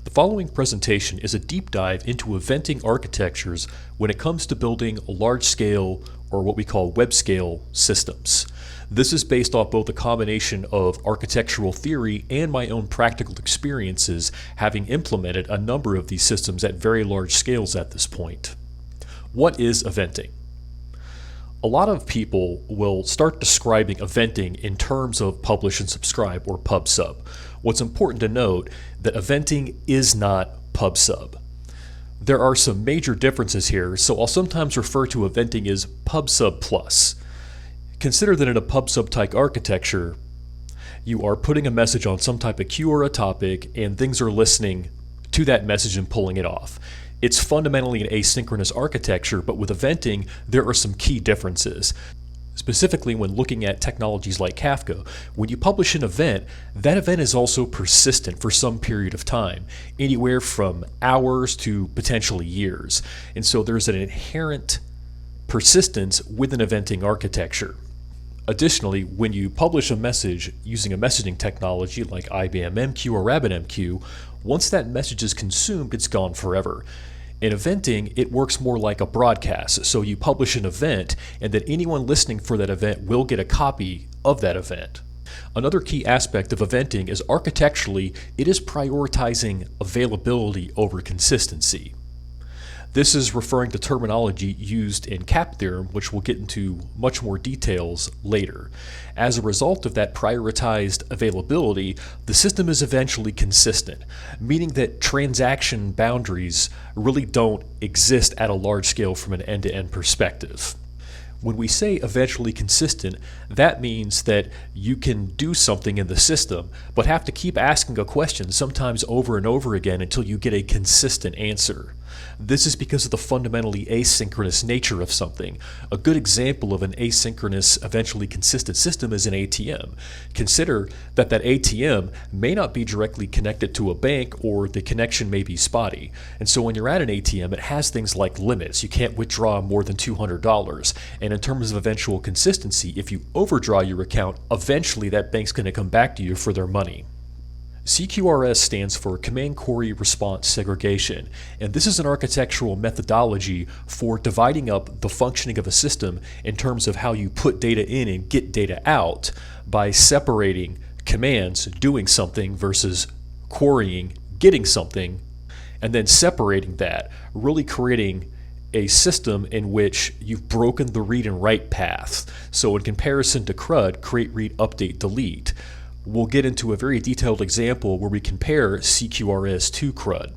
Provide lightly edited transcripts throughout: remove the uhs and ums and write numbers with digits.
The following presentation is a deep dive into eventing architectures when it comes to building large-scale, or what we call web-scale, systems. This is based off both a combination of architectural theory and my own practical experiences, having implemented a number of these systems at very large scales at this point. What is eventing? A lot of people will start describing eventing in terms of publish and subscribe, or pub/sub. What's important to note that eventing is not pub/sub. There are some major differences here, so I'll sometimes refer to eventing as pub/sub plus. Consider that in a pub/sub type architecture, you are putting a message on some type of queue or a topic, and things are listening to that message and pulling it off. It's fundamentally an asynchronous architecture, but with eventing, there are some key differences. Specifically, when looking at technologies like Kafka, when you publish an event, that event is also persistent for some period of time, anywhere from hours to potentially years. And so there's an inherent persistence with an eventing architecture. Additionally, when you publish a message using a messaging technology like IBM MQ or RabbitMQ, once that message is consumed, it's gone forever. In eventing, it works more like a broadcast, so you publish an event and then anyone listening for that event will get a copy of that event. Another key aspect of eventing is architecturally, it is prioritizing availability over consistency. This is referring to terminology used in CAP theorem, which we'll get into much more details later. As a result of that prioritized availability, the system is eventually consistent, meaning that transaction boundaries really don't exist at a large scale from an end-to-end perspective. When we say eventually consistent, that means that you can do something in the system, but have to keep asking a question, sometimes over and over again, until you get a consistent answer. This is because of the fundamentally asynchronous nature of something. A good example of an asynchronous, eventually consistent system is an ATM. Consider that that ATM may not be directly connected to a bank, or the connection may be spotty. And so when you're at an ATM, it has things like limits. You can't withdraw more than $200. And in terms of eventual consistency, if you overdraw your account, eventually that bank's going to come back to you for their money. CQRS stands for Command Query Response Segregation, and this is an architectural methodology for dividing up the functioning of a system in terms of how you put data in and get data out by separating commands doing something versus querying getting something, and then separating that, really creating a system in which you've broken the read and write path. So in comparison to CRUD, create, read, update, delete, we'll get into a very detailed example where we compare CQRS to CRUD.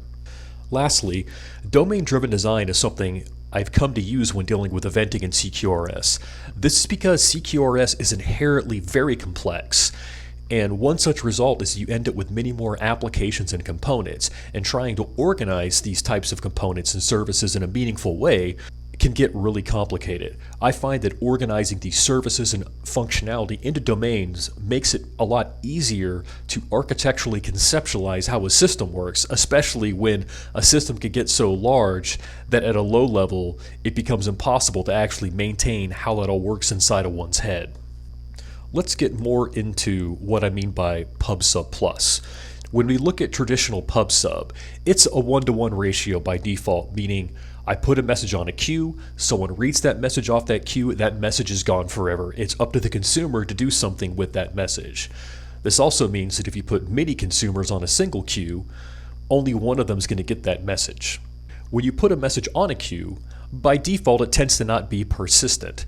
Lastly, domain-driven design is something I've come to use when dealing with eventing in CQRS. This is because CQRS is inherently very complex, and one such result is you end up with many more applications and components, and trying to organize these types of components and services in a meaningful way can get really complicated. I find that organizing these services and functionality into domains makes it a lot easier to architecturally conceptualize how a system works, especially when a system can get so large that at a low level it becomes impossible to actually maintain how that all works inside of one's head. Let's get more into what I mean by pub/sub plus. When we look at traditional pub/sub, it's a 1-to-1 ratio by default, meaning I put a message on a queue, someone reads that message off that queue, that message is gone forever. It's up to the consumer to do something with that message. This also means that if you put many consumers on a single queue, only one of them is going to get that message. When you put a message on a queue, by default it tends to not be persistent.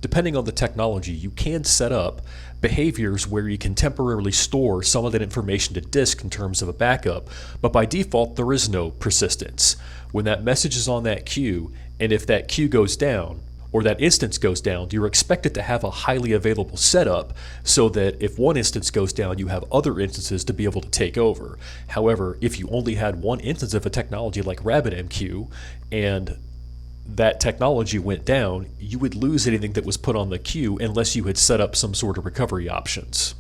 Depending on the technology, you can set up behaviors where you can temporarily store some of that information to disk in terms of a backup, but by default there is no persistence. When that message is on that queue, and if that queue goes down, or that instance goes down, you're expected to have a highly available setup so that if one instance goes down, you have other instances to be able to take over. However, if you only had one instance of a technology like RabbitMQ, and that technology went down, you would lose anything that was put on the queue unless you had set up some sort of recovery options.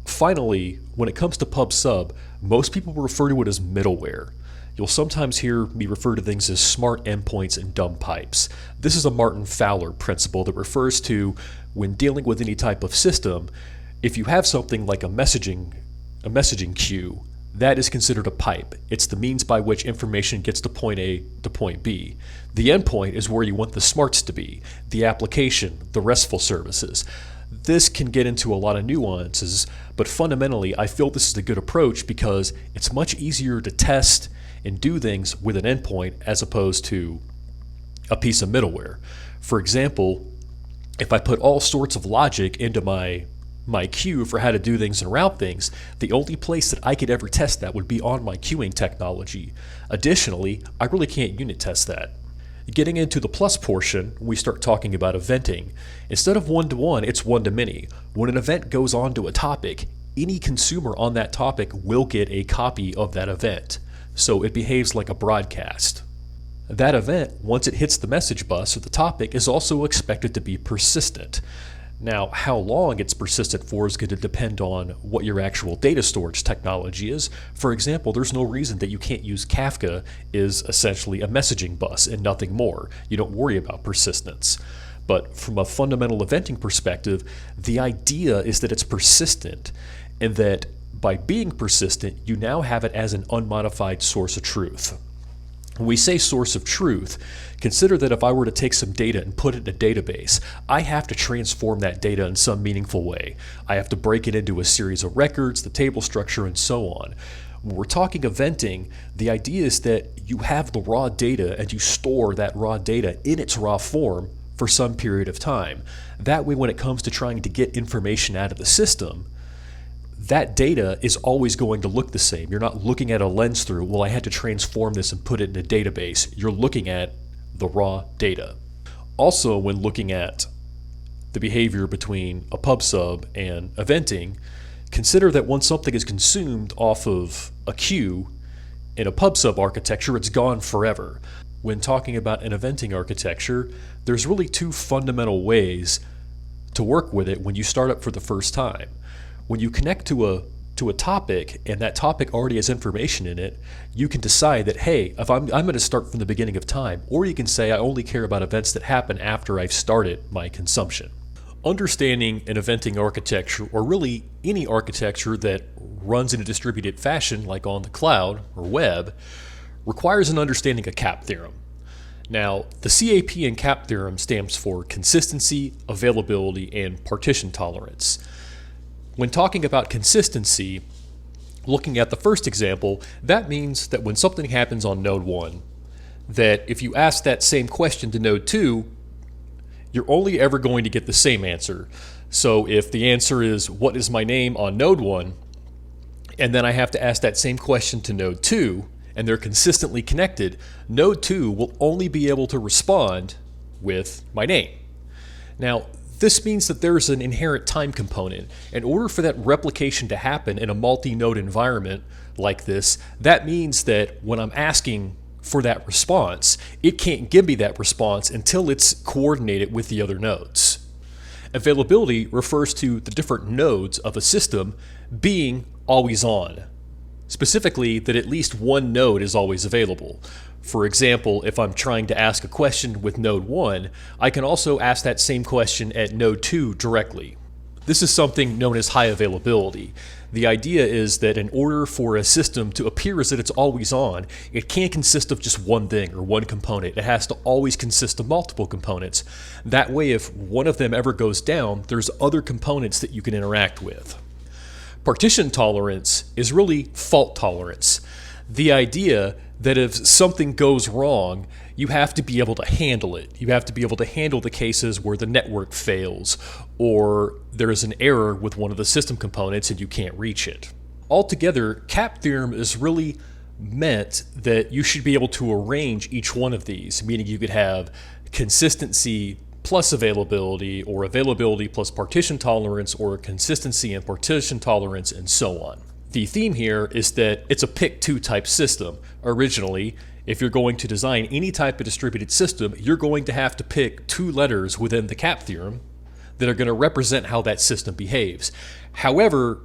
Finally, when it comes to pub/sub, most people refer to it as middleware. You'll sometimes hear me refer to things as smart endpoints and dumb pipes. This is a Martin Fowler principle that refers to when dealing with any type of system, if you have something like a messaging queue That is considered a pipe. It's the means by which information gets to point A to point B. The endpoint is where you want the smarts to be, the application, the RESTful services. This can get into a lot of nuances, but fundamentally I feel this is a good approach because it's much easier to test and do things with an endpoint as opposed to a piece of middleware. For example, if I put all sorts of logic into my queue for how to do things and route things, the only place that I could ever test that would be on my queuing technology. Additionally, I really can't unit test that. Getting into the plus portion, we start talking about eventing. Instead of one-to-one, it's one-to-many. When an event goes on to a topic, any consumer on that topic will get a copy of that event. So it behaves like a broadcast. That event, once it hits the message bus or the topic, is also expected to be persistent. Now, how long it's persistent for is going to depend on what your actual data storage technology is. For example, there's no reason that you can't use Kafka as essentially a messaging bus and nothing more. You don't worry about persistence. But from a fundamental eventing perspective, the idea is that it's persistent, and that by being persistent, you now have it as an unmodified source of truth. When we say source of truth, consider that if I were to take some data and put it in a database, I have to transform that data in some meaningful way. I have to break it into a series of records, the table structure, and so on. When we're talking eventing, the idea is that you have the raw data and you store that raw data in its raw form for some period of time. That way, when it comes to trying to get information out of the system, that data is always going to look the same. You're not looking at a lens through, well, I had to transform this and put it in a database. You're looking at the raw data. Also, when looking at the behavior between a pub sub and eventing, consider that once something is consumed off of a queue in a pub sub architecture, it's gone forever. When talking about an eventing architecture, there's really two fundamental ways to work with it when you start up for the first time. When you connect to a topic and that topic already has information in it, you can decide that, hey, if I'm going to start from the beginning of time, or you can say I only care about events that happen after I've started my consumption. Understanding an eventing architecture, or really any architecture that runs in a distributed fashion like on the cloud or web, requires an understanding of CAP theorem. Now, the CAP in CAP theorem stands for consistency, availability, and partition tolerance. When talking about consistency, looking at the first example, that means that when something happens on node 1, that if you ask that same question to node 2, you're only ever going to get the same answer. So if the answer is, what is my name on node 1, and then I have to ask that same question to node 2, and they're consistently connected, node 2 will only be able to respond with my name. Now, this means that there's an inherent time component. In order for that replication to happen in a multi-node environment like this, that means that when I'm asking for that response, it can't give me that response until it's coordinated with the other nodes. Availability refers to the different nodes of a system being always on. Specifically, that at least one node is always available. For example, if I'm trying to ask a question with node 1, I can also ask that same question at node 2 directly. This is something known as high availability. The idea is that in order for a system to appear as that it's always on, it can't consist of just one thing or one component. It has to always consist of multiple components. That way, if one of them ever goes down, there's other components that you can interact with. Partition tolerance is really fault tolerance. The idea that if something goes wrong, you have to be able to handle it. You have to be able to handle the cases where the network fails, or there is an error with one of the system components and you can't reach it. Altogether, CAP theorem is really meant that you should be able to arrange each one of these, meaning you could have consistency plus availability, or availability plus partition tolerance, or consistency and partition tolerance, and so on. The theme here is that it's a pick 2 type system. Originally, if you're going to design any type of distributed system, you're going to have to pick 2 letters within the CAP theorem that are going to represent how that system behaves. However,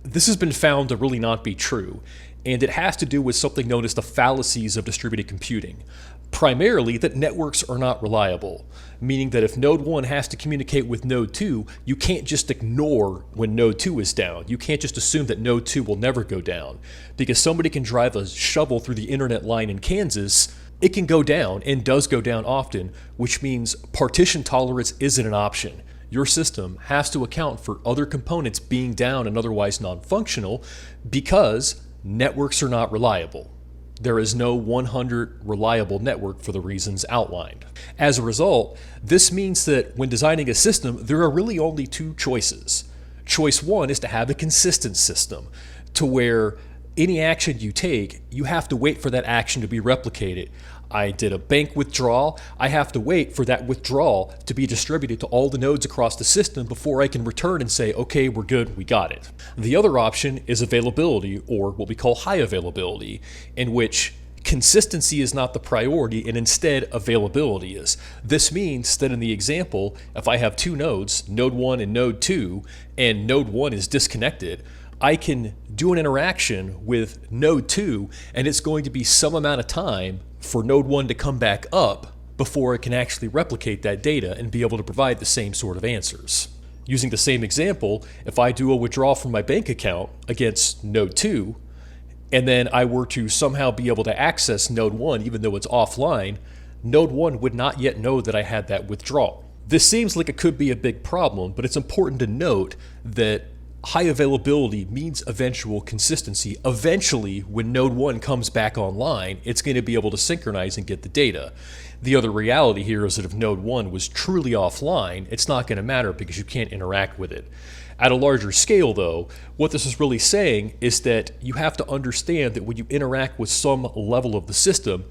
this has been found to really not be true. and it has to do with something known as the fallacies of distributed computing. Primarily that networks are not reliable, meaning that if node 1 has to communicate with node 2, you can't just ignore when node 2 is down. You can't just assume that node 2 will never go down, because somebody can drive a shovel through the internet line in Kansas. It can go down and does go down often, which means partition tolerance isn't an option. Your system has to account for other components being down and otherwise non-functional because networks are not reliable. There is no 100 reliable network for the reasons outlined. As a result, this means that when designing a system, there are really only two choices. Choice one is to have a consistent system, to where any action you take, you have to wait for that action to be replicated. I did a bank withdrawal, I have to wait for that withdrawal to be distributed to all the nodes across the system before I can return and say, okay, we're good, we got it. The other option is availability, or what we call high availability, in which consistency is not the priority and instead availability is. This means that in the example, if I have two nodes, node 1 and node 2, and node 1 is disconnected, I can do an interaction with node 2 and it's going to be some amount of time for node 1 to come back up before it can actually replicate that data and be able to provide the same sort of answers. Using the same example, if I do a withdrawal from my bank account against node 2, and then I were to somehow be able to access node 1 even though it's offline, node 1 would not yet know that I had that withdrawal. This seems like it could be a big problem, but it's important to note that high availability means eventual consistency. Eventually, when node 1 comes back online, it's going to be able to synchronize and get the data. The other reality here is that if node 1 was truly offline, it's not going to matter because you can't interact with it. At a larger scale, though, what this is really saying is that you have to understand that when you interact with some level of the system,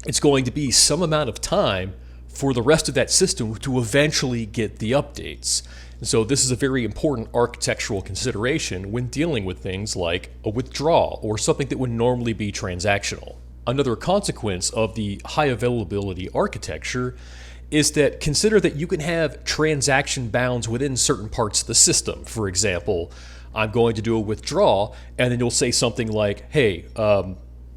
it's going to be some amount of time for the rest of that system to eventually get the updates. And so this is a very important architectural consideration when dealing with things like a withdrawal or something that would normally be transactional. Another consequence of the high availability architecture is that consider that you can have transaction bounds within certain parts of the system. For example, I'm going to do a withdrawal, and then you'll say something like, hey,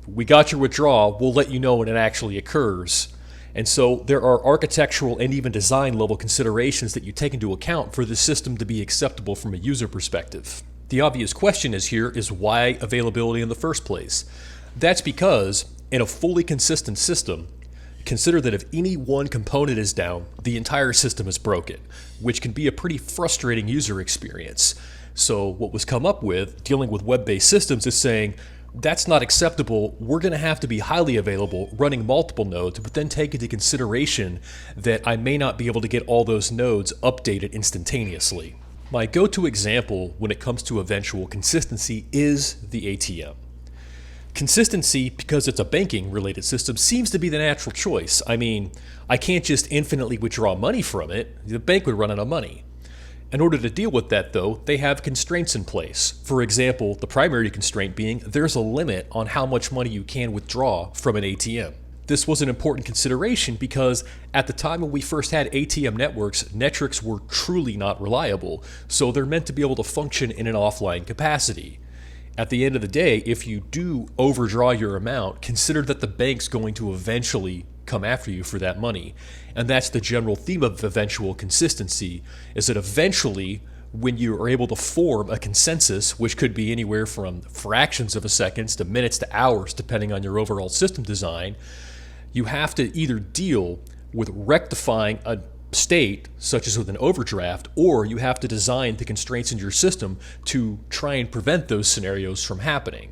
we got your withdrawal, we'll let you know when it actually occurs. And so there are architectural and even design level considerations that you take into account for the system to be acceptable from a user perspective. The obvious question here is why availability in the first place? That's because in a fully consistent system, consider that if any one component is down, the entire system is broken, which can be a pretty frustrating user experience. So what was come up with dealing with web-based systems is saying, that's not acceptable. We're going to have to be highly available, running multiple nodes, but then take into consideration that I may not be able to get all those nodes updated instantaneously. My go-to example when it comes to eventual consistency is the ATM. Consistency, because it's a banking-related system, seems to be the natural choice. I mean, I can't just infinitely withdraw money from it. The bank would run out of money. In order to deal with that, though, they have constraints in place. For example, the primary constraint being there's a limit on how much money you can withdraw from an ATM. This was an important consideration because at the time when we first had ATM networks, metrics were truly not reliable, so they're meant to be able to function in an offline capacity. At the end of the day, if you do overdraw your amount, consider that the bank's going to eventually come after you for that money. And that's the general theme of eventual consistency, is that eventually when you are able to form a consensus, which could be anywhere from fractions of a second to minutes to hours, depending on your overall system design, you have to either deal with rectifying a state, such as with an overdraft, or you have to design the constraints in your system to try and prevent those scenarios from happening.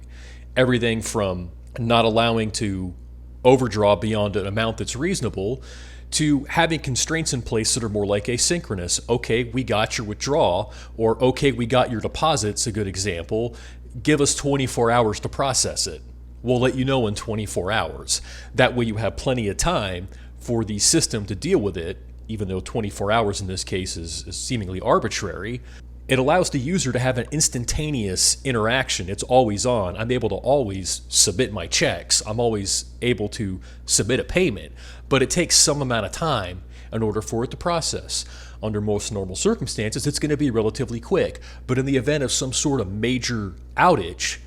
Everything from not allowing to overdraw beyond an amount that's reasonable to having constraints in place that are more like asynchronous. Okay, we got your withdrawal, or okay, we got your deposit's a good example. Give us 24 hours to process it. We'll let you know in 24 hours. That way you have plenty of time for the system to deal with it, even though 24 hours in this case is seemingly arbitrary. It allows the user to have an instantaneous interaction. It's always on. I'm able to always submit my checks. I'm always able to submit a payment, but it takes some amount of time in order for it to process. Under most normal circumstances, it's going to be relatively quick, but in the event of some sort of major outage,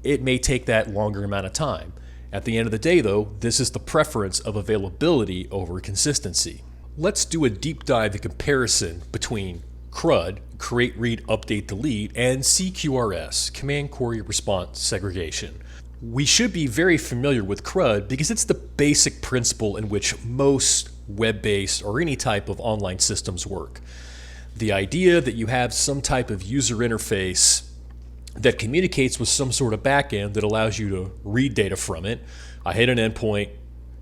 it may take that longer amount of time. At the end of the day, though, this is the preference of availability over consistency. Let's do a deep dive in comparison between CRUD, create, read, update, delete, and CQRS, command query response segregation. We should be very familiar with CRUD because it's the basic principle in which most web-based or any type of online systems work. The idea that you have some type of user interface that communicates with some sort of backend that allows you to read data from it. I hit an endpoint,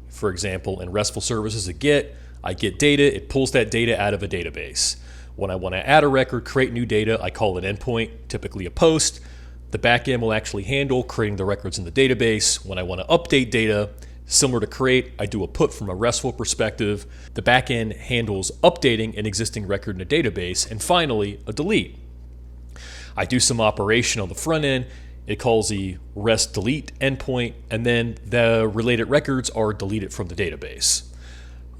for example, in RESTful services a GET, I get data, it pulls that data out of a database. When I want to add a record, create new data, I call an endpoint, typically a post. The backend will actually handle creating the records in the database. When I want to update data, similar to create, I do a put from a RESTful perspective. The backend handles updating an existing record in a database. And finally, a delete. I do some operation on the front end. It calls the REST delete endpoint, and then the related records are deleted from the database.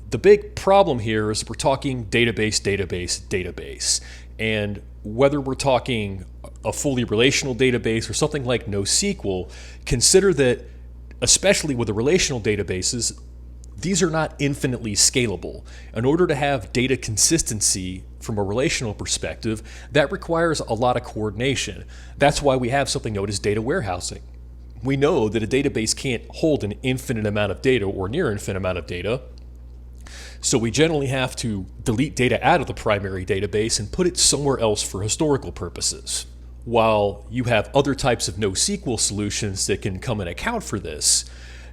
The big problem here is we're talking database, database, database. And whether we're talking a fully relational database or something like NoSQL, consider that, especially with the relational databases, these are not infinitely scalable. In order to have data consistency from a relational perspective, that requires a lot of coordination. That's why we have something known as data warehousing. We know that a database can't hold an infinite amount of data or near infinite amount of data, so we generally have to delete data out of the primary database and put it somewhere else for historical purposes. While you have other types of NoSQL solutions that can come and account for this,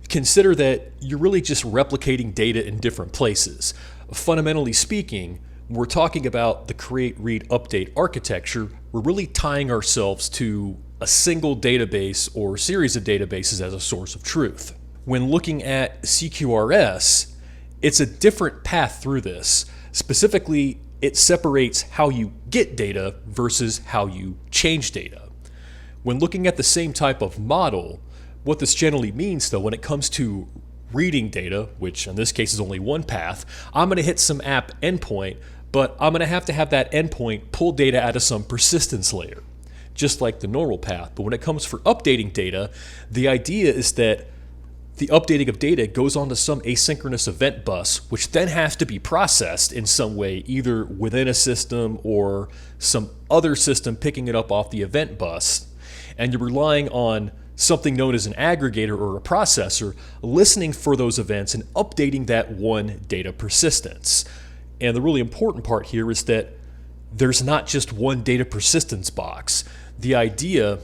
consider that you're really just replicating data in different places. Fundamentally speaking, when we're talking about the create, read, update architecture, we're really tying ourselves to a single database or series of databases as a source of truth. When looking at CQRS, it's a different path through this. Specifically, it separates how you get data versus how you change data. When looking at the same type of model, what this generally means, though, when it comes to reading data, which in this case is only one path, I'm going to hit some app endpoint, but I'm going to have that endpoint pull data out of some persistence layer, just like the normal path. But when it comes for updating data, the idea is that the updating of data goes onto some asynchronous event bus, which then has to be processed in some way, either within a system or some other system picking it up off the event bus. And you're relying on something known as an aggregator or a processor listening for those events and updating that one data persistence. And the really important part here is that there's not just one data persistence box. The idea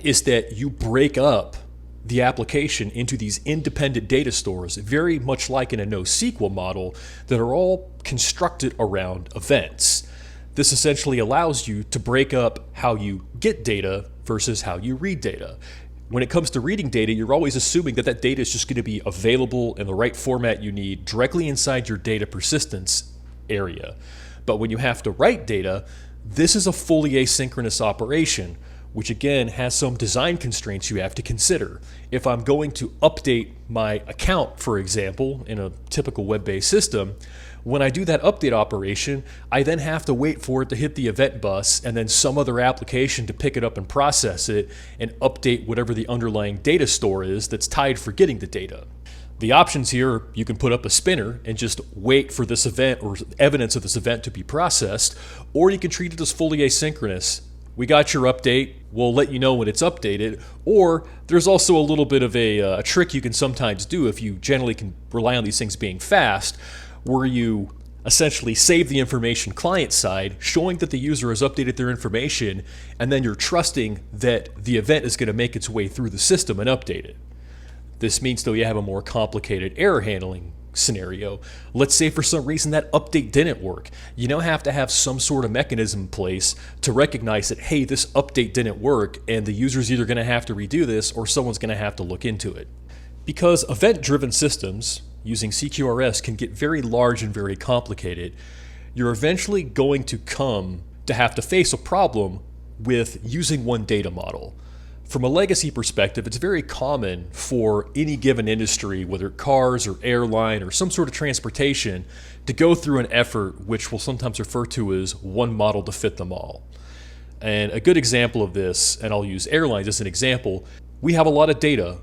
is that you break up the application into these independent data stores, very much like in a NoSQL model, that are all constructed around events. This essentially allows you to break up how you get data versus how you read data. When it comes to reading data, you're always assuming that that data is just going to be available in the right format you need directly inside your data persistence area. But when you have to write data, this is a fully asynchronous operation, which again has some design constraints you have to consider. If I'm going to update my account, for example, in a typical web-based system, when I do that update operation, I then have to wait for it to hit the event bus and then some other application to pick it up and process it and update whatever the underlying data store is that's tied for getting the data. The options here, you can put up a spinner and just wait for this event or evidence of this event to be processed, or you can treat it as fully asynchronous. We got your update, we'll let you know when it's updated. Or there's also a little bit of a trick you can sometimes do if you generally can rely on these things being fast, where you essentially save the information client side, showing that the user has updated their information, and then you're trusting that the event is going to make its way through the system and update it. This means, though, you have a more complicated error handling scenario. Let's say for some reason that update didn't work. You now have to have some sort of mechanism in place to recognize that, hey, this update didn't work, and the user's either going to have to redo this or someone's going to have to look into it. Because event-driven systems using CQRS can get very large and very complicated, you're eventually going to come to have to face a problem with using one data model. From a legacy perspective, it's very common for any given industry, whether cars or airline or some sort of transportation, to go through an effort which we'll sometimes refer to as one model to fit them all. And a good example of this, and I'll use airlines as an example, we have a lot of data,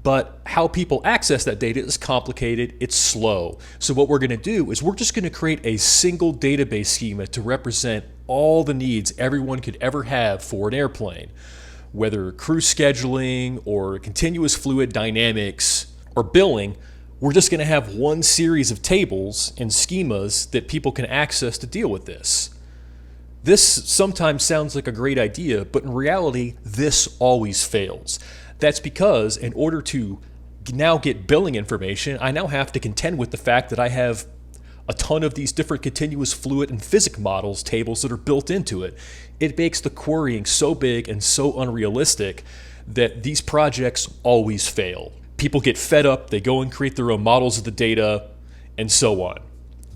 but how people access that data is complicated, it's slow. So what we're going to do is we're just going to create a single database schema to represent all the needs everyone could ever have for an airplane. Whether crew scheduling or continuous fluid dynamics or billing, we're just going to have one series of tables and schemas that people can access to deal with this. This sometimes sounds like a great idea, but in reality, this always fails. That's because in order to now get billing information, I now have to contend with the fact that I have a ton of these different continuous fluid and physics models tables that are built into it. It makes the querying so big and so unrealistic that these projects always fail. People get fed up, they go and create their own models of the data, and so on.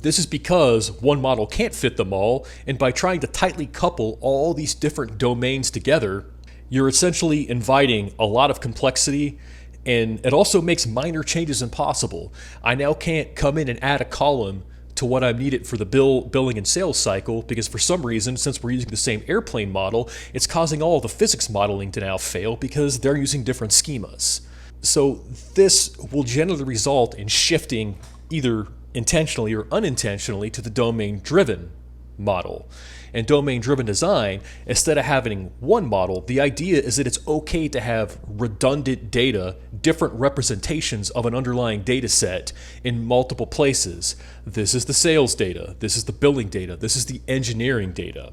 This is because one model can't fit them all, and by trying to tightly couple all these different domains together, you're essentially inviting a lot of complexity, and it also makes minor changes impossible. I now can't come in and add a column to what I needed for the billing and sales cycle because for some reason, since we're using the same airplane model, it's causing all the physics modeling to now fail because they're using different schemas. So this will generally result in shifting either intentionally or unintentionally to the domain-driven model. And domain-driven design, instead of having one model, the idea is that it's okay to have redundant data, different representations of an underlying data set in multiple places. This is the sales data, this is the billing data, this is the engineering data.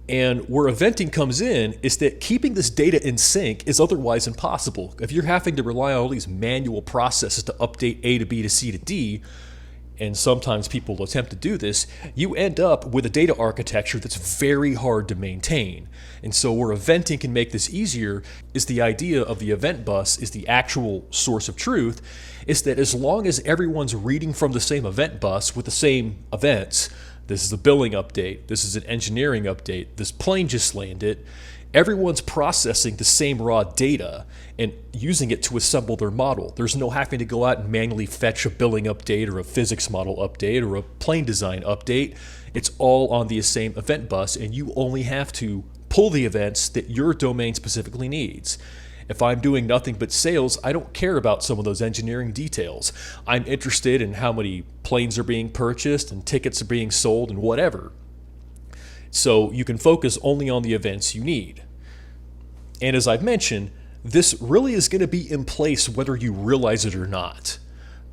And where eventing comes in is that keeping this data in sync is otherwise impossible. If you're having to rely on all these manual processes to update A to B to C to D, and sometimes people will attempt to do this, you end up with a data architecture that's very hard to maintain. And so where eventing can make this easier is the idea of the event bus is the actual source of truth, is that as long as everyone's reading from the same event bus with the same events, this is a billing update, this is an engineering update, this plane just landed, everyone's processing the same raw data and using it to assemble their model. There's no having to go out and manually fetch a billing update or a physics model update or a plane design update. It's all on the same event bus, and you only have to pull the events that your domain specifically needs. If I'm doing nothing but sales, I don't care about some of those engineering details. I'm interested in how many planes are being purchased and tickets are being sold and whatever. So you can focus only on the events you need. And as I've mentioned, this really is going to be in place whether you realize it or not.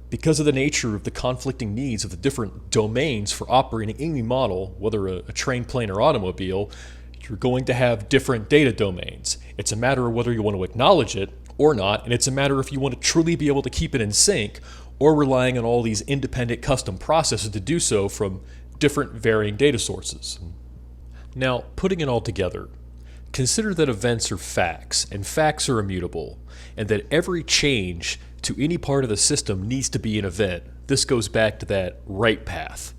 Because of the nature of the conflicting needs of the different domains for operating any model, whether a train, plane, or automobile, you're going to have different data domains. It's a matter of whether you want to acknowledge it or not, and it's a matter if you want to truly be able to keep it in sync or relying on all these independent custom processes to do so from different varying data sources. Now, putting it all together, consider that events are facts, and facts are immutable, and that every change to any part of the system needs to be an event. This goes back to that write path.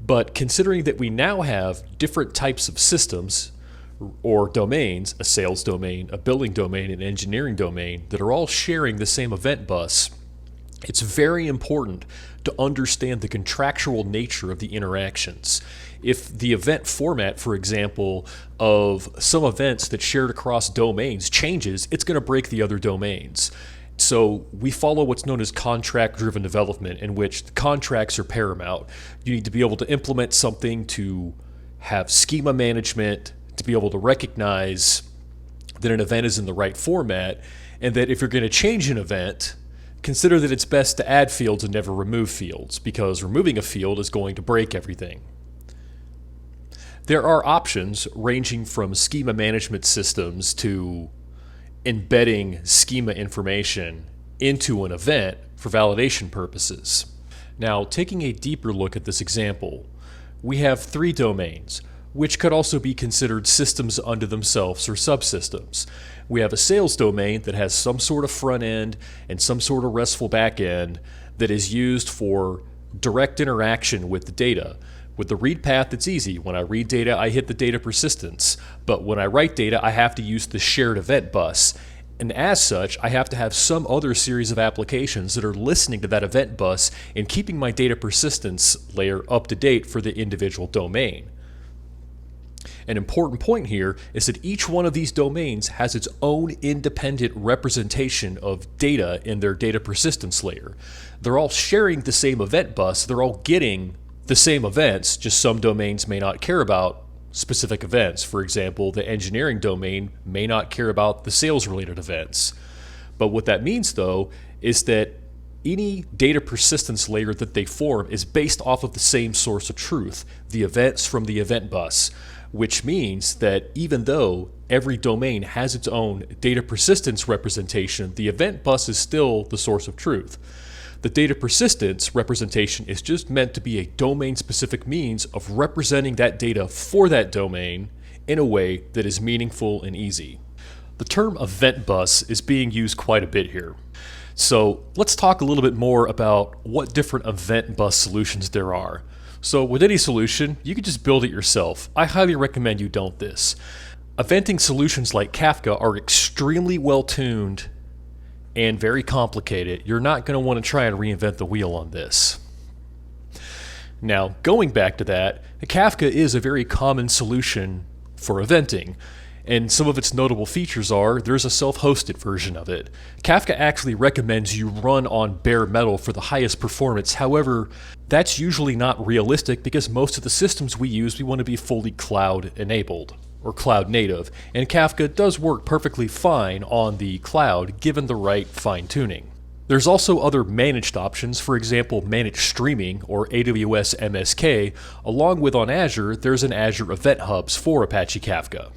But considering that we now have different types of systems or domains, a sales domain, a billing domain, an engineering domain, that are all sharing the same event bus, it's very important to understand the contractual nature of the interactions. If the event format, for example, of some events that shared across domains changes, it's going to break the other domains. So we follow what's known as contract-driven development, in which the contracts are paramount. You need to be able to implement something to have schema management, to be able to recognize that an event is in the right format, and that if you're going to change an event, consider that it's best to add fields and never remove fields, because removing a field is going to break everything. There are options ranging from schema management systems to embedding schema information into an event for validation purposes. Now, taking a deeper look at this example, we have 3 domains, which could also be considered systems unto themselves or subsystems. We have a sales domain that has some sort of front end and some sort of RESTful back end that is used for direct interaction with the data. With the read path, it's easy. When I read data, I hit the data persistence. But when I write data, I have to use the shared event bus. And as such, I have to have some other series of applications that are listening to that event bus and keeping my data persistence layer up to date for the individual domain. An important point here is that each one of these domains has its own independent representation of data in their data persistence layer. They're all sharing the same event bus, they're all getting the same events, just some domains may not care about specific events. For example, the engineering domain may not care about the sales-related events. But what that means, though, is that any data persistence layer that they form is based off of the same source of truth, the events from the event bus, which means that even though every domain has its own data persistence representation, the event bus is still the source of truth. The data persistence representation is just meant to be a domain-specific means of representing that data for that domain in a way that is meaningful and easy. The term event bus is being used quite a bit here. So let's talk a little bit more about what different event bus solutions there are. So with any solution, you can just build it yourself. I highly recommend you don't this. Eventing solutions like Kafka are extremely well tuned and very complicated. You're not going to want to try and reinvent the wheel on this. Now, going back to that, Kafka is a very common solution for eventing. And some of its notable features are, there's a self-hosted version of it. Kafka actually recommends you run on bare metal for the highest performance. However, that's usually not realistic because most of the systems we use, we want to be fully cloud enabled or cloud native. And Kafka does work perfectly fine on the cloud given the right fine tuning. There's also other managed options, for example, managed streaming or AWS MSK, along with on Azure, there's an Azure Event Hubs for Apache Kafka.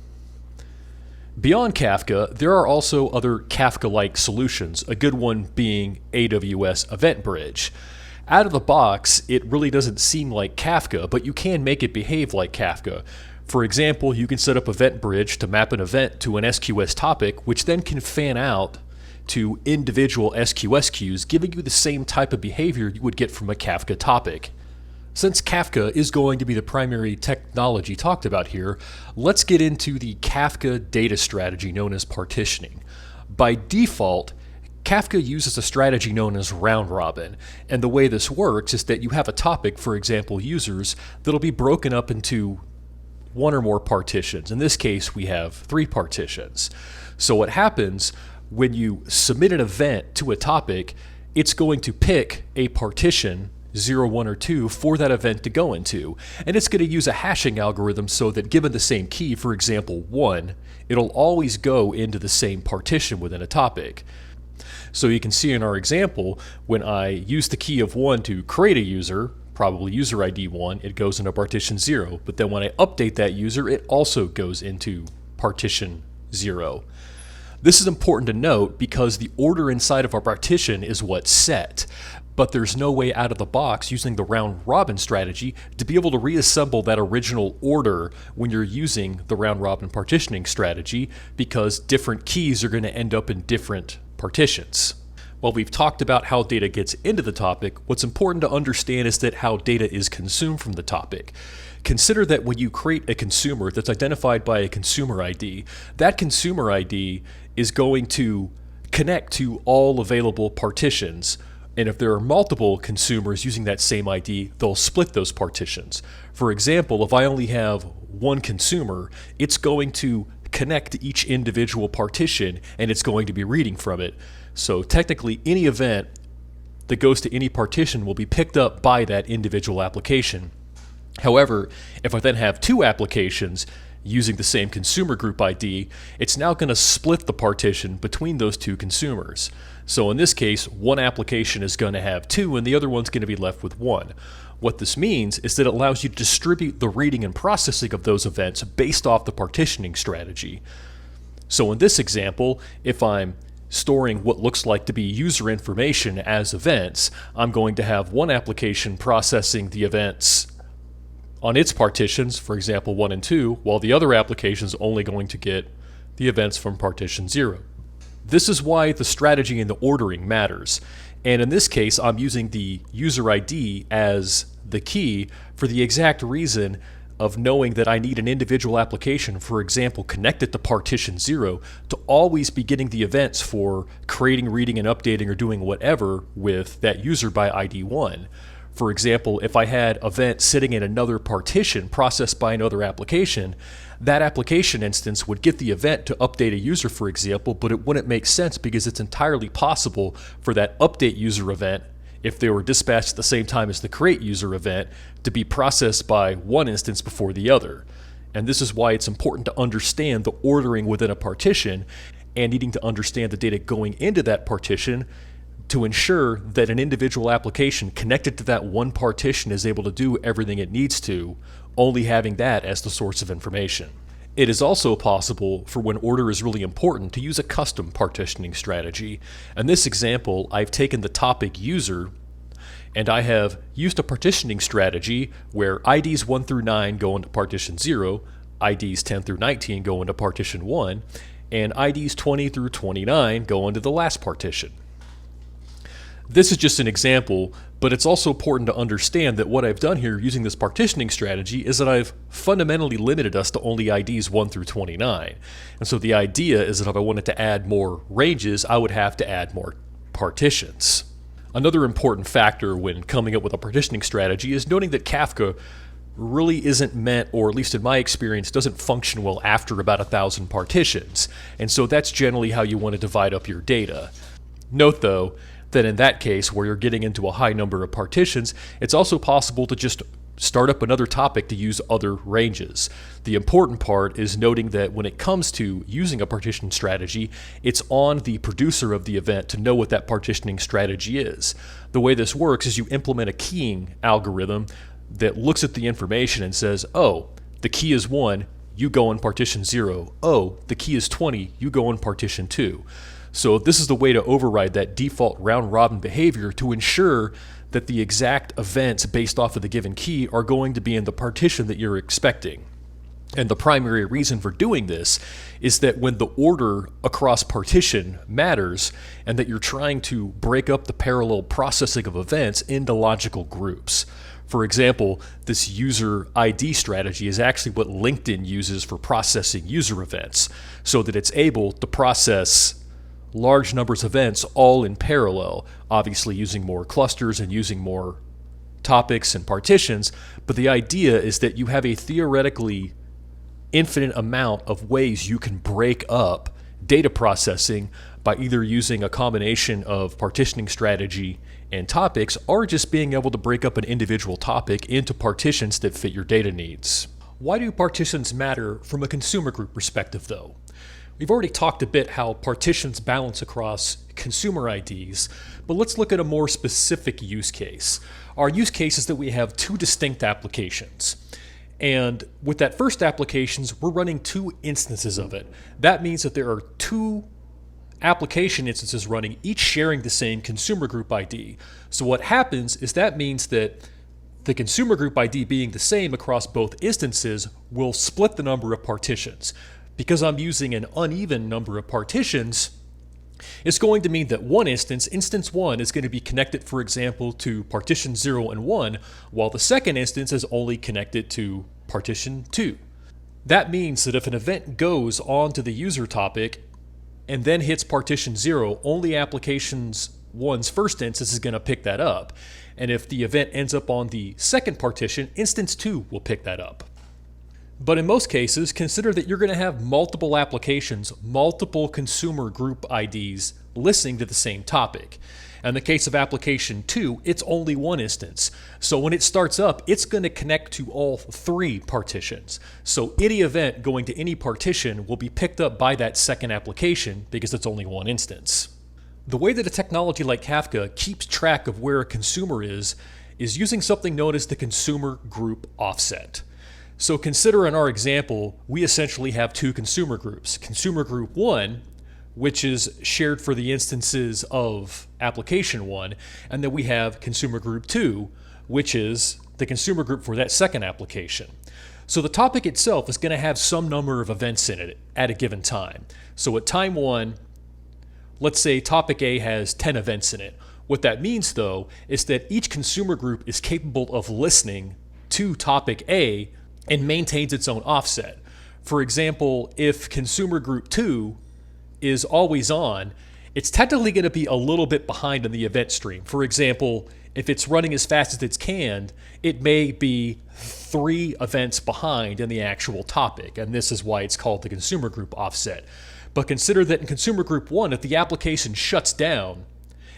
Beyond Kafka, there are also other Kafka-like solutions, a good one being AWS Event Bridge. Out of the box, it really doesn't seem like Kafka, but you can make it behave like Kafka. For example, you can set up Event Bridge to map an event to an SQS topic, which then can fan out to individual SQS queues, giving you the same type of behavior you would get from a Kafka topic. Since Kafka is going to be the primary technology talked about here, let's get into the Kafka data strategy known as partitioning. By default, Kafka uses a strategy known as round robin, and the way this works is that you have a topic, for example users, that'll be broken up into one or more partitions. In this case, we have 3 partitions. So what happens when you submit an event to a topic, it's going to pick a partition 0, 1, or 2 for that event to go into. And it's going to use a hashing algorithm so that given the same key, for example 1, it'll always go into the same partition within a topic. So you can see in our example, when I use the key of 1 to create a user, probably user ID 1, it goes into partition 0. But then when I update that user, it also goes into partition 0. This is important to note because the order inside of our partition is what's set. But there's no way out of the box using the round robin strategy to be able to reassemble that original order when you're using the round robin partitioning strategy because different keys are going to end up in different partitions. While we've talked about how data gets into the topic, what's important to understand is that how data is consumed from the topic. Consider that when you create a consumer that's identified by a consumer ID, that consumer ID is going to connect to all available partitions. And if there are multiple consumers using that same ID, they'll split those partitions. For example, if I only have one consumer, it's going to connect to each individual partition and it's going to be reading from it. So technically, any event that goes to any partition will be picked up by that individual application. However, if I then have 2 applications using the same consumer group ID, it's now going to split the partition between those 2 consumers. So in this case, one application is going to have 2 and the other one's going to be left with 1. What this means is that it allows you to distribute the reading and processing of those events based off the partitioning strategy. So in this example, if I'm storing what looks like to be user information as events, I'm going to have one application processing the events on its partitions, for example 1 and 2, while the other application is only going to get the events from partition 0. This is why the strategy and the ordering matters. And in this case, I'm using the user ID as the key for the exact reason of knowing that I need an individual application, for example, connected to partition 0, to always be getting the events for creating, reading, and updating or doing whatever with that user by ID 1. For example, if I had event sitting in another partition processed by another application, that application instance would get the event to update a user, for example, but it wouldn't make sense because it's entirely possible for that update user event, if they were dispatched at the same time as the create user event, to be processed by one instance before the other. And this is why it's important to understand the ordering within a partition and needing to understand the data going into that partition to ensure that an individual application connected to that one partition is able to do everything it needs to, only having that as the source of information. It is also possible, for when order is really important, to use a custom partitioning strategy. In this example, I've taken the topic user and I have used a partitioning strategy where IDs 1 through 9 go into partition 0, IDs 10 through 19 go into partition 1, and IDs 20 through 29 go into the last partition. This is just an example, but it's also important to understand that what I've done here using this partitioning strategy is that I've fundamentally limited us to only IDs 1 through 29. And so the idea is that if I wanted to add more ranges, I would have to add more partitions. Another important factor when coming up with a partitioning strategy is noting that Kafka really isn't meant, or at least in my experience, doesn't function well after about 1,000 partitions. And so that's generally how you want to divide up your data. Note though, that in that case, where you're getting into a high number of partitions, it's also possible to just start up another topic to use other ranges. The important part is noting that when it comes to using a partition strategy, it's on the producer of the event to know what that partitioning strategy is. The way this works is you implement a keying algorithm that looks at the information and says, oh, the key is 1, you go in partition 0. Oh, the key is 20, you go in partition 2. So this is the way to override that default round-robin behavior to ensure that the exact events based off of the given key are going to be in the partition that you're expecting. And the primary reason for doing this is that when the order across partition matters and that you're trying to break up the parallel processing of events into logical groups. For example, this user ID strategy is actually what LinkedIn uses for processing user events, so that it's able to process large numbers of events all in parallel, obviously using more clusters and using more topics and partitions, but the idea is that you have a theoretically infinite amount of ways you can break up data processing by either using a combination of partitioning strategy and topics, or just being able to break up an individual topic into partitions that fit your data needs. Why do partitions matter from a consumer group perspective though? We've already talked a bit how partitions balance across consumer IDs, but let's look at a more specific use case. Our use case is that we have two distinct applications. And with that first applications, we're running two instances of it. That means that there are two application instances running, each sharing the same consumer group ID. So what happens is that means that the consumer group ID being the same across both instances will split the number of partitions. Because I'm using an uneven number of partitions, it's going to mean that one instance 1, is going to be connected, for example, to partition 0 and 1, while the second instance is only connected to partition 2. That means that if an event goes onto the user topic and then hits partition 0, only applications 1's first instance is going to pick that up. And if the event ends up on the second partition, instance 2 will pick that up. But in most cases, consider that you're going to have multiple applications, multiple consumer group IDs listening to the same topic. In the case of application 2, it's only one instance. So when it starts up, it's going to connect to all 3 partitions. So any event going to any partition will be picked up by that second application because it's only one instance. The way that a technology like Kafka keeps track of where a consumer is using something known as the consumer group offset. So consider in our example, we essentially have two consumer groups. Consumer group 1, which is shared for the instances of application 1, and then we have consumer group 2, which is the consumer group for that second application. So the topic itself is going to have some number of events in it at a given time. So at time 1, let's say topic A has 10 events in it. What that means though is that each consumer group is capable of listening to topic A and maintains its own offset. For example, if consumer group 2 is always on, it's technically going to be a little bit behind in the event stream. For example, if it's running as fast as it's canned, it may be 3 events behind in the actual topic, and this is why it's called the consumer group offset. But consider that in consumer group 1, if the application shuts down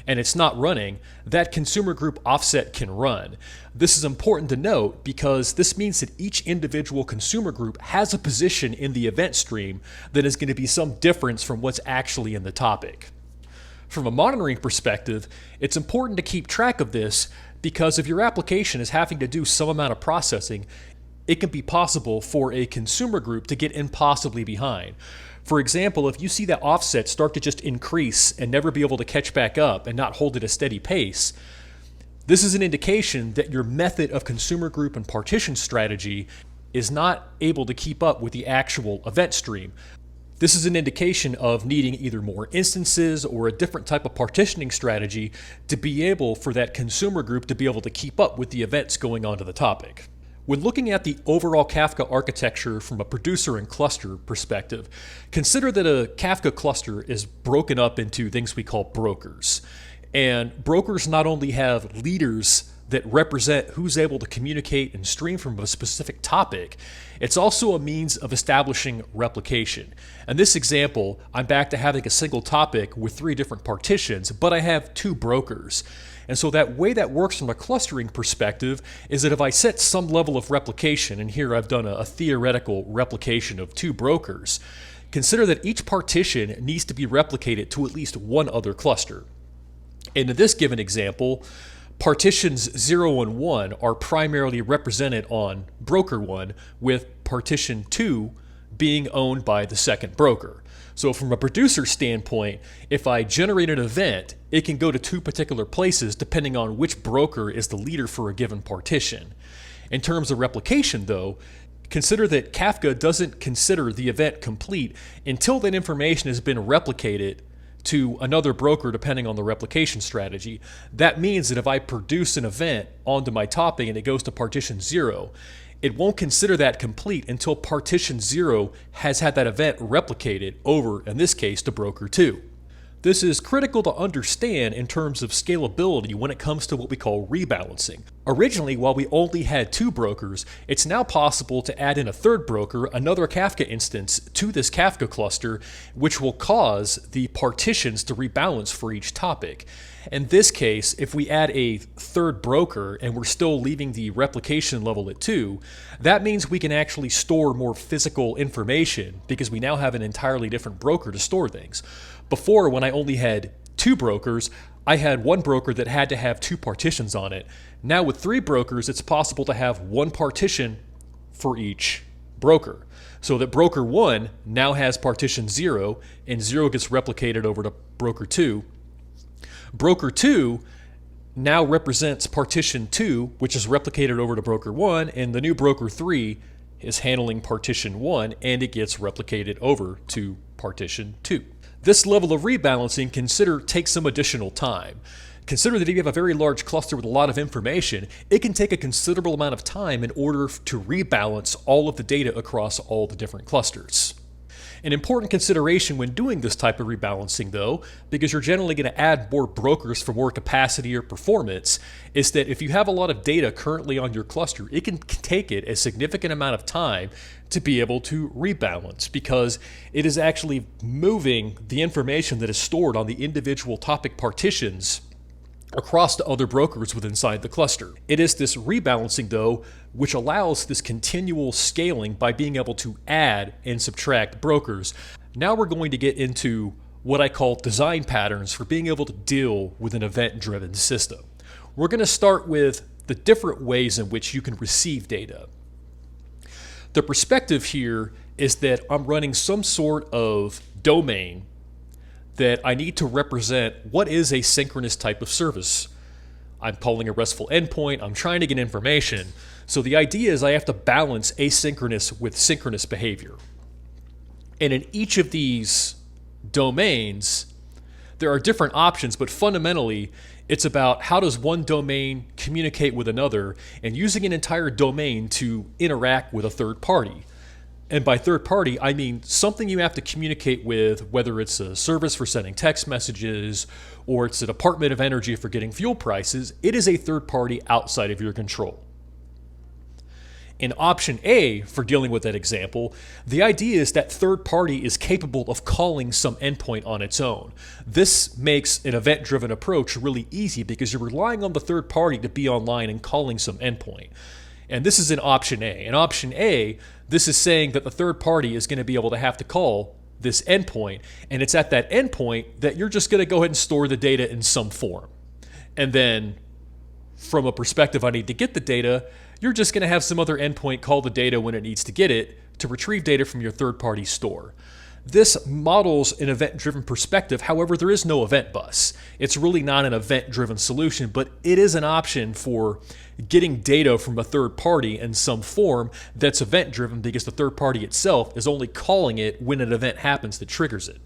and it's not running, that consumer group offset can run. This is important to note because this means that each individual consumer group has a position in the event stream that is going to be some difference from what's actually in the topic. From a monitoring perspective, it's important to keep track of this because if your application is having to do some amount of processing, it can be possible for a consumer group to get impossibly behind. For example, if you see that offset start to just increase and never be able to catch back up and not hold at a steady pace, this is an indication that your method of consumer group and partition strategy is not able to keep up with the actual event stream. This is an indication of needing either more instances or a different type of partitioning strategy to be able for that consumer group to be able to keep up with the events going on to the topic. When looking at the overall Kafka architecture from a producer and cluster perspective, consider that a Kafka cluster is broken up into things we call brokers. And brokers not only have leaders that represent who's able to communicate and stream from a specific topic, it's also a means of establishing replication. In this example, I'm back to having a single topic with 3 different partitions, but I have 2 brokers. And so that way that works from a clustering perspective is that if I set some level of replication, and here I've done a theoretical replication of 2 brokers, consider that each partition needs to be replicated to at least one other cluster. And in this given example, partitions 0 and 1 are primarily represented on broker 1, with partition 2 being owned by the second broker. So from a producer standpoint, if I generate an event, it can go to 2 particular places depending on which broker is the leader for a given partition. In terms of replication though, consider that Kafka doesn't consider the event complete until that information has been replicated to another broker depending on the replication strategy. That means that if I produce an event onto my topic and it goes to partition 0, it won't consider that complete until partition 0 has had that event replicated over, in this case, to broker 2. This is critical to understand in terms of scalability when it comes to what we call rebalancing. Originally, while we only had 2 brokers, it's now possible to add in a 3rd broker, another Kafka instance, to this Kafka cluster, which will cause the partitions to rebalance for each topic. In this case, if we add a 3rd broker and we're still leaving the replication level at 2, that means we can actually store more physical information because we now have an entirely different broker to store things. Before, when I only had 2 brokers, I had 1 broker that had to have 2 partitions on it. Now with 3 brokers, it's possible to have 1 partition for each broker. So that broker 1 now has partition 0, and 0 gets replicated over to broker 2. Broker 2 now represents partition 2, which is replicated over to broker 1, and the new broker 3 is handling partition 1, and it gets replicated over to partition 2. This level of rebalancing takes some additional time. Consider that if you have a very large cluster with a lot of information, it can take a considerable amount of time in order to rebalance all of the data across all the different clusters. An important consideration when doing this type of rebalancing though, because you're generally going to add more brokers for more capacity or performance, is that if you have a lot of data currently on your cluster, it can take it a significant amount of time to be able to rebalance because it is actually moving the information that is stored on the individual topic partitions across to other brokers within inside the cluster. It is this rebalancing though which allows this continual scaling by being able to add and subtract brokers. Now we're going to get into what I call design patterns for being able to deal with an event-driven system. We're going to start with the different ways in which you can receive data. The perspective here is that I'm running some sort of domain that I need to represent what is a synchronous type of service. I'm calling a RESTful endpoint, I'm trying to get information. So the idea is I have to balance asynchronous with synchronous behavior. And in each of these domains, there are different options, but fundamentally, it's about how does one domain communicate with another and using an entire domain to interact with a third party. And by third party, I mean something you have to communicate with, whether it's a service for sending text messages or it's a Department of Energy for getting fuel prices. It is a third party outside of your control. In option A, for dealing with that example, the idea is that third party is capable of calling some endpoint on its own. This makes an event-driven approach really easy because you're relying on the third party to be online and calling some endpoint. And this is in option A. In option A, this is saying that the third party is going to be able to have to call this endpoint, and it's at that endpoint that you're just going to go ahead and store the data in some form. And then from a perspective I need to get the data, you're just going to have some other endpoint call the data when it needs to get it to retrieve data from your third-party store. This models an event-driven perspective. However, there is no event bus. It's really not an event-driven solution, but it is an option for getting data from a third party in some form that's event-driven because the third party itself is only calling it when an event happens that triggers it.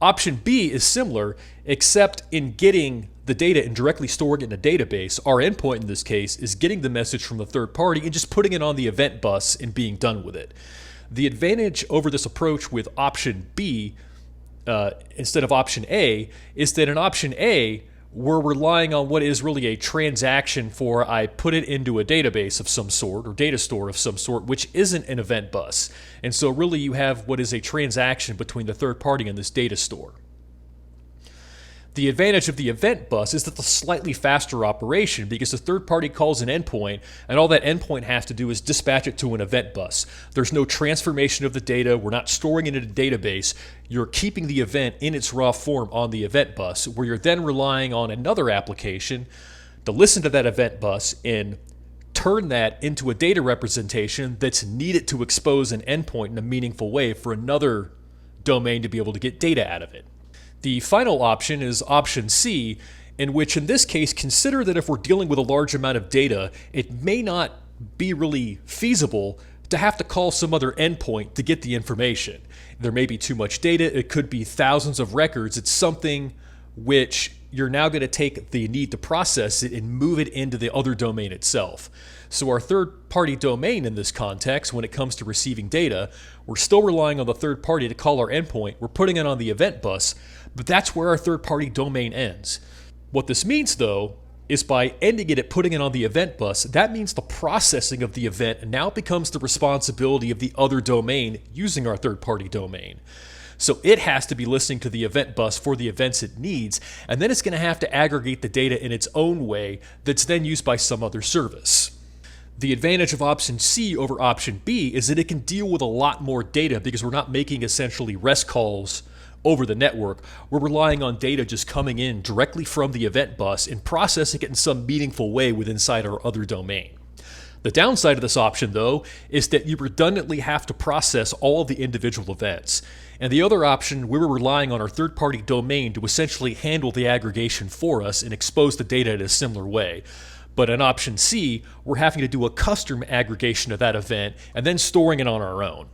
Option B is similar, except in getting the data and directly storing it in a database. Our endpoint in this case is getting the message from the third party and just putting it on the event bus and being done with it. The advantage over this approach with option B instead of option A is that in option A, we're relying on what is really a transaction for I put it into a database of some sort or data store of some sort, which isn't an event bus. And so really you have what is a transaction between the third party and this data store. The advantage of the event bus is that it's a slightly faster operation because the third party calls an endpoint and all that endpoint has to do is dispatch it to an event bus. There's no transformation of the data. We're not storing it in a database. You're keeping the event in its raw form on the event bus, where you're then relying on another application to listen to that event bus and turn that into a data representation that's needed to expose an endpoint in a meaningful way for another domain to be able to get data out of it. The final option is option C, in which in this case, consider that if we're dealing with a large amount of data, it may not be really feasible to have to call some other endpoint to get the information. There may be too much data. It could be thousands of records. It's something which you're now going to take the need to process it and move it into the other domain itself. So our third-party domain in this context, when it comes to receiving data, we're still relying on the third party to call our endpoint. We're putting it on the event bus, but that's where our third-party domain ends. What this means, though, is by ending it at putting it on the event bus, that means the processing of the event now becomes the responsibility of the other domain using our third-party domain. So it has to be listening to the event bus for the events it needs, and then it's going to have to aggregate the data in its own way that's then used by some other service. The advantage of option C over option B is that it can deal with a lot more data because we're not making essentially REST calls over the network. We're relying on data just coming in directly from the event bus and processing it in some meaningful way within inside our other domain. The downside of this option, though, is that you redundantly have to process all of the individual events. And the other option, we were relying on our third-party domain to essentially handle the aggregation for us and expose the data in a similar way. But in option C, we're having to do a custom aggregation of that event and then storing it on our own.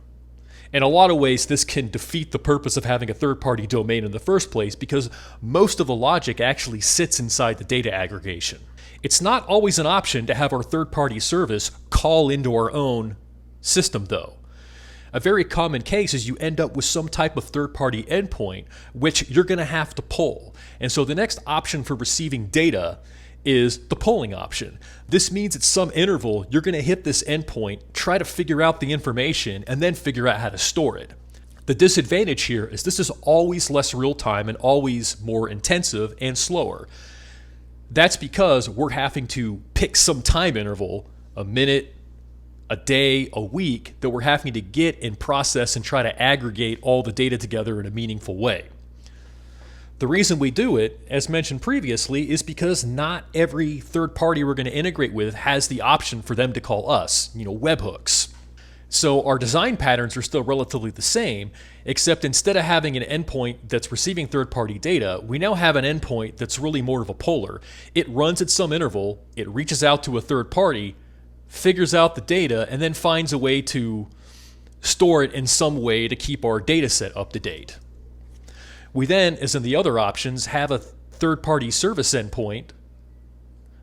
In a lot of ways, this can defeat the purpose of having a third-party domain in the first place because most of the logic actually sits inside the data aggregation. It's not always an option to have our third-party service call into our own system, though. A very common case is you end up with some type of third-party endpoint which you're going to have to pull. And so the next option for receiving data is the polling option. This means at some interval, you're going to hit this endpoint, try to figure out the information, and then figure out how to store it. The disadvantage here is this is always less real-time and always more intensive and slower. That's because we're having to pick some time interval, a minute, a day, a week, that we're having to get and process and try to aggregate all the data together in a meaningful way. The reason we do it, as mentioned previously, is because not every third party we're going to integrate with has the option for them to call us, webhooks. So our design patterns are still relatively the same, except instead of having an endpoint that's receiving third-party data, we now have an endpoint that's really more of a poller. It runs at some interval, it reaches out to a third party, figures out the data, and then finds a way to store it in some way to keep our data set up to date. We then, as in the other options, have a third-party service endpoint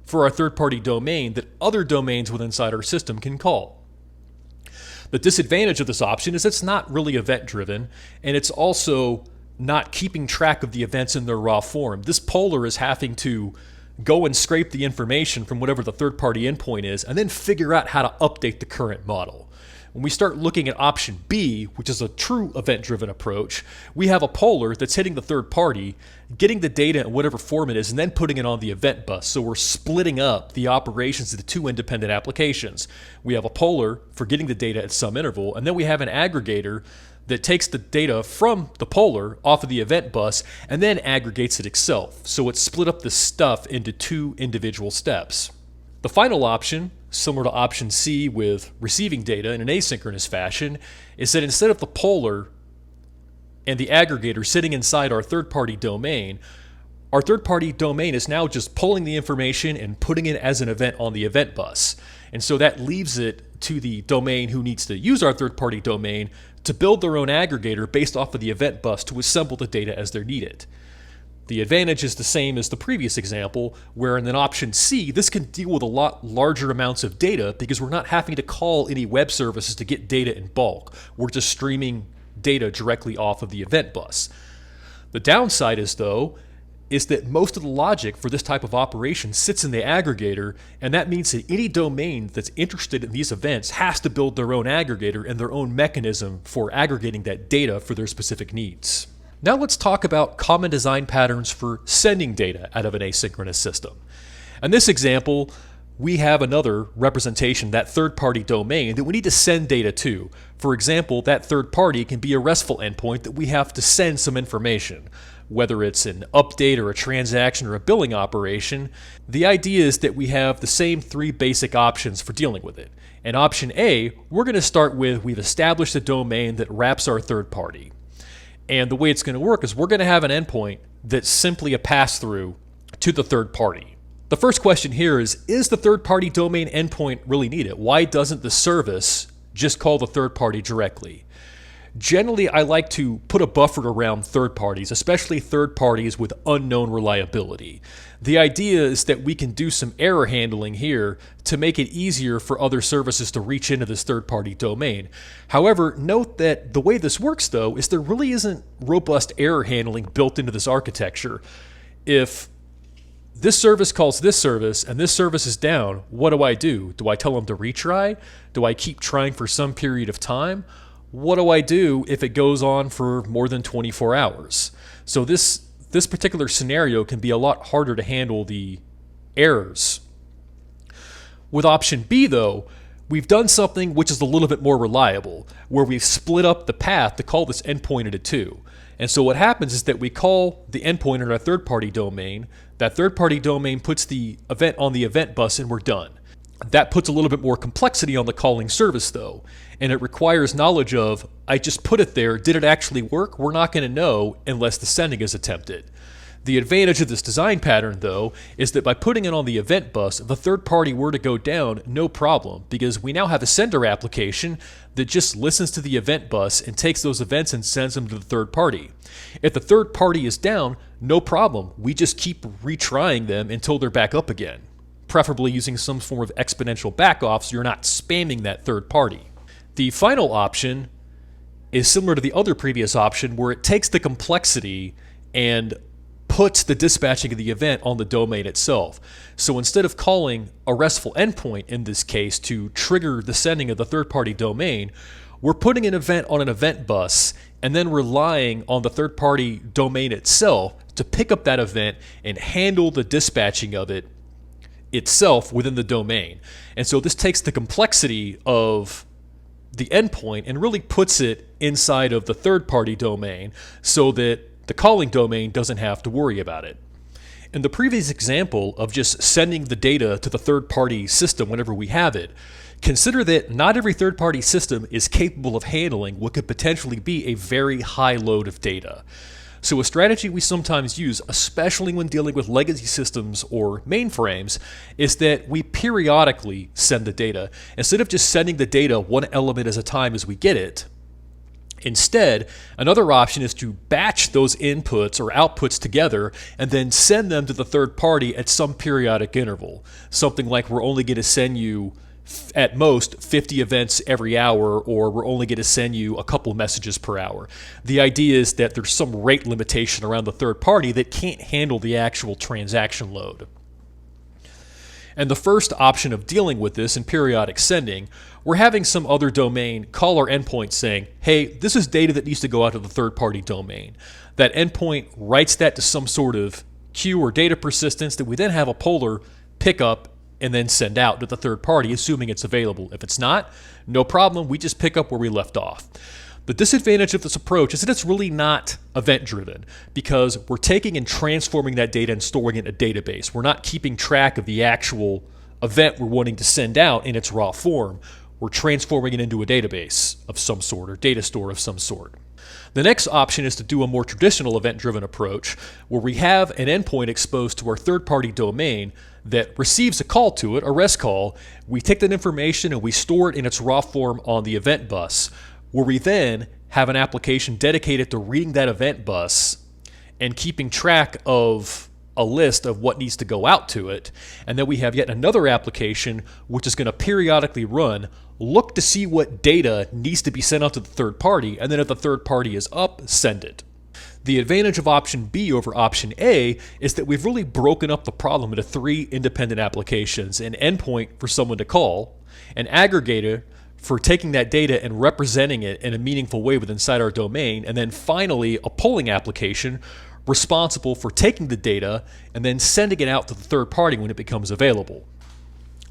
for our third-party domain that other domains within inside our system can call. The disadvantage of this option is it's not really event-driven, and it's also not keeping track of the events in their raw form. This poller is having to go and scrape the information from whatever the third-party endpoint is and then figure out how to update the current model. When we start looking at option B, which is a true event-driven approach, we have a poller that's hitting the third party, getting the data in whatever form it is, and then putting it on the event bus. So we're splitting up the operations into two independent applications. We have a poller for getting the data at some interval, and then we have an aggregator that takes the data from the poller off of the event bus and then aggregates it itself. So it's split up the stuff into two individual steps. The final option, similar to option C with receiving data in an asynchronous fashion, is that instead of the poller and the aggregator sitting inside our third-party domain, our third-party domain is now just pulling the information and putting it as an event on the event bus. And so that leaves it to the domain who needs to use our third-party domain to build their own aggregator based off of the event bus to assemble the data as they're needed. The advantage is the same as the previous example, where in an option C, this can deal with a lot larger amounts of data because we're not having to call any web services to get data in bulk. We're just streaming data directly off of the event bus. The downside is that most of the logic for this type of operation sits in the aggregator, and that means that any domain that's interested in these events has to build their own aggregator and their own mechanism for aggregating that data for their specific needs. Now let's talk about common design patterns for sending data out of an asynchronous system. In this example, we have another representation, that third-party domain that we need to send data to. For example, that third party can be a RESTful endpoint that we have to send some information. Whether it's an update or a transaction or a billing operation, the idea is that we have the same three basic options for dealing with it. In option A, we're going to start with we've established a domain that wraps our third party. And the way it's going to work is we're going to have an endpoint that's simply a pass-through to the third party. The first question here is the third-party domain endpoint really needed? Why doesn't the service just call the third party directly? Generally, I like to put a buffer around third parties, especially third parties with unknown reliability. The idea is that we can do some error handling here to make it easier for other services to reach into this third-party domain. However, note that the way this works, though, is there really isn't robust error handling built into this architecture. If this service calls this service and this service is down, what do? Do I tell them to retry? Do I keep trying for some period of time? What do I do if it goes on for more than 24 hours? So this particular scenario can be a lot harder to handle the errors. With option B, though, we've done something which is a little bit more reliable, where we've split up the path to call this endpoint into two. And so what happens is that we call the endpoint in our third-party domain. That third-party domain puts the event on the event bus, and we're done. That puts a little bit more complexity on the calling service, though, and it requires knowledge of, I just put it there, did it actually work? We're not going to know unless the sending is attempted. The advantage of this design pattern, though, is that by putting it on the event bus, if the third party were to go down, no problem, because we now have a sender application that just listens to the event bus and takes those events and sends them to the third party. If the third party is down, no problem. We just keep retrying them until they're back up again, preferably using some form of exponential backoff so you're not spamming that third party. The final option is similar to the other previous option, where it takes the complexity and puts the dispatching of the event on the domain itself. So instead of calling a RESTful endpoint in this case to trigger the sending of the third-party domain, we're putting an event on an event bus and then relying on the third-party domain itself to pick up that event and handle the dispatching of it itself within the domain. And so this takes the complexity of the endpoint and really puts it inside of the third-party domain so that the calling domain doesn't have to worry about it. In the previous example of just sending the data to the third-party system whenever we have it, consider that not every third-party system is capable of handling what could potentially be a very high load of data. So a strategy we sometimes use, especially when dealing with legacy systems or mainframes, is that we periodically send the data. Instead of just sending the data one element at a time as we get it, instead, another option is to batch those inputs or outputs together and then send them to the third party at some periodic interval. Something like we're only going to send you at most 50 events every hour, or we're only going to send you a couple messages per hour. The idea is that there's some rate limitation around the third party that can't handle the actual transaction load. And the first option of dealing with this in periodic sending, we're having some other domain call our endpoint saying, hey, this is data that needs to go out to the third party domain. That endpoint writes that to some sort of queue or data persistence that we then have a poller pick up and then send out to the third party, assuming it's available. If it's not, no problem, we just pick up where we left off. The disadvantage of this approach is that it's really not event-driven, because we're taking and transforming that data and storing it in a database. We're not keeping track of the actual event we're wanting to send out in its raw form. We're transforming it into a database of some sort, or data store of some sort. The next option is to do a more traditional event-driven approach, where we have an endpoint exposed to our third-party domain that receives a call to it, a REST call. We take that information and we store it in its raw form on the event bus, where we then have an application dedicated to reading that event bus and keeping track of a list of what needs to go out to it. And then we have yet another application which is going to periodically run, look to see what data needs to be sent out to the third party, and then if the third party is up, send it. The advantage of option B over option A is that we've really broken up the problem into 3 independent applications: an endpoint for someone to call, an aggregator for taking that data and representing it in a meaningful way within inside our domain, and then finally a polling application responsible for taking the data and then sending it out to the third party when it becomes available.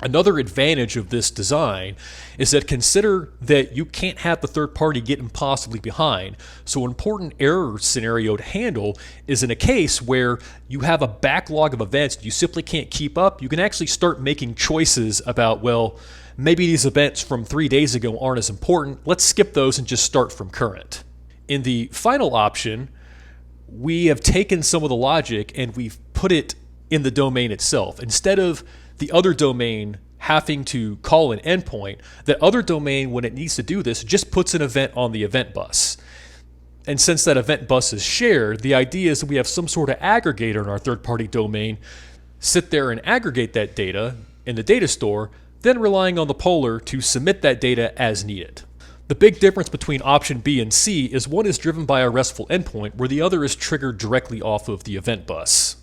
Another advantage of this design is that consider that you can't have the third party get impossibly behind. So an important error scenario to handle is in a case where you have a backlog of events you simply can't keep up. You can actually start making choices about, well, maybe these events from 3 days ago aren't as important. Let's skip those and just start from current. In the final option, we have taken some of the logic and we've put it in the domain itself. Instead of the other domain having to call an endpoint, that other domain, when it needs to do this, just puts an event on the event bus. And since that event bus is shared, the idea is that we have some sort of aggregator in our third-party domain sit there and aggregate that data in the data store, then relying on the poller to submit that data as needed. The big difference between option B and C is one is driven by a RESTful endpoint, where the other is triggered directly off of the event bus.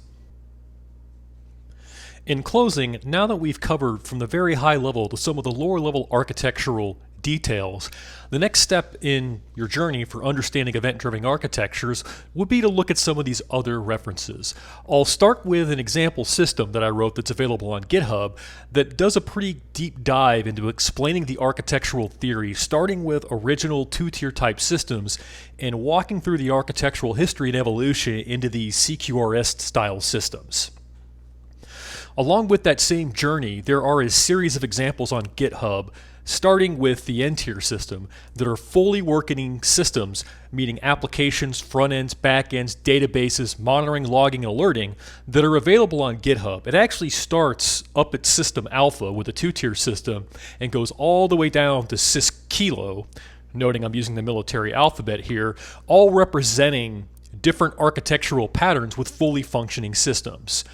In closing, now that we've covered from the very high level to some of the lower level architectural details, the next step in your journey for understanding event-driven architectures would be to look at some of these other references. I'll start with an example system that I wrote that's available on GitHub that does a pretty deep dive into explaining the architectural theory, starting with original 2-tier type systems and walking through the architectural history and evolution into these CQRS style systems. Along with that same journey, there are a series of examples on GitHub, starting with the N-tier system, that are fully working systems, meaning applications, front ends, back ends, databases, monitoring, logging, and alerting, that are available on GitHub. It actually starts up at system alpha with a 2-tier system and goes all the way down to syskilo, noting I'm using the military alphabet here, all representing different architectural patterns with fully functioning systems.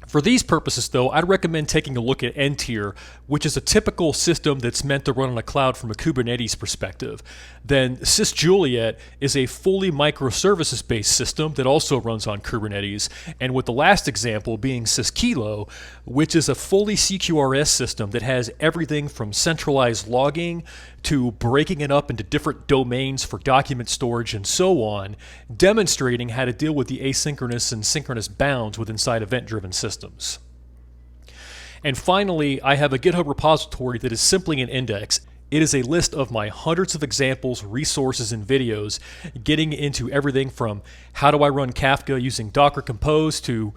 For these purposes, though, I'd recommend taking a look at N-tier, which is a typical system that's meant to run on a cloud from a Kubernetes perspective. Then sysjuliet is a fully microservices-based system that also runs on Kubernetes, and with the last example being syskilo, which is a fully CQRS system that has everything from centralized logging to breaking it up into different domains for document storage and so on, demonstrating how to deal with the asynchronous and synchronous bounds with inside event-driven systems. And finally, I have a GitHub repository that is simply an index. It is a list of my hundreds of examples, resources, and videos, getting into everything from how do I run Kafka using Docker Compose to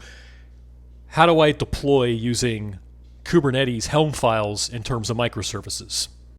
how do I deploy using Kubernetes Helm files in terms of microservices.